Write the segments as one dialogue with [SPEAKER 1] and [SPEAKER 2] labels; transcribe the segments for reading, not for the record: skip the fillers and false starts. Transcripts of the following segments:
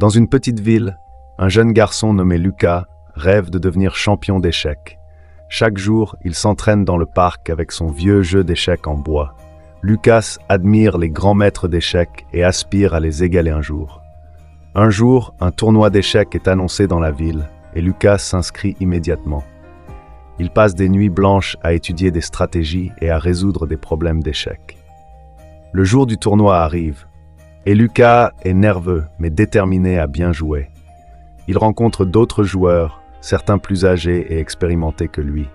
[SPEAKER 1] Dans une petite ville, un jeune garçon nommé Lucas rêve de devenir champion d'échecs. Chaque jour, il s'entraîne dans le parc avec son vieux jeu d'échecs en bois. Lucas admire les grands maîtres d'échecs et aspire à les égaler un jour. Un jour, un tournoi d'échecs est annoncé dans la ville et Lucas s'inscrit immédiatement. Il passe des nuits blanches à étudier des stratégies et à résoudre des problèmes d'échecs. Le jour du tournoi arrive et Lucas est nerveux mais déterminé à bien jouer. Il rencontre d'autres joueurs, certains plus âgés et expérimentés que lui.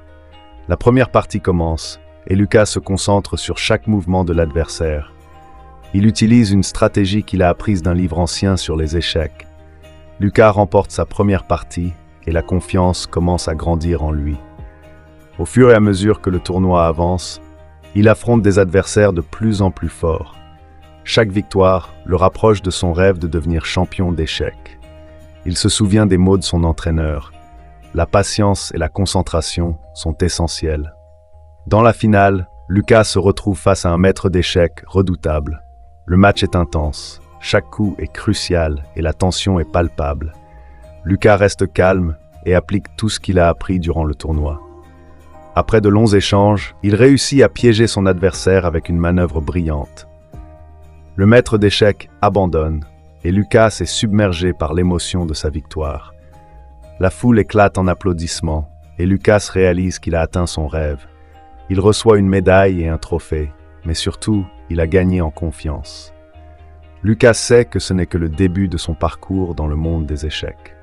[SPEAKER 1] La première partie commence et Lucas se concentre sur chaque mouvement de l'adversaire. Il utilise une stratégie qu'il a apprise d'un livre ancien sur les échecs. Lucas remporte sa première partie et la confiance commence à grandir en lui. Au fur et à mesure que le tournoi avance, il affronte des adversaires de plus en plus forts. Chaque victoire le rapproche de son rêve de devenir champion d'échecs. Il se souvient des mots de son entraîneur. La patience et la concentration sont essentielles. Dans la finale, Lucas se retrouve face à un maître d'échecs redoutable. Le match est intense, chaque coup est crucial et la tension est palpable. Lucas reste calme et applique tout ce qu'il a appris durant le tournoi. Après de longs échanges, il réussit à piéger son adversaire avec une manœuvre brillante. Le maître d'échecs abandonne et Lucas est submergé par l'émotion de sa victoire. La foule éclate en applaudissements et Lucas réalise qu'il a atteint son rêve. Il reçoit une médaille et un trophée, mais surtout, il a gagné en confiance. Lucas sait que ce n'est que le début de son parcours dans le monde des échecs.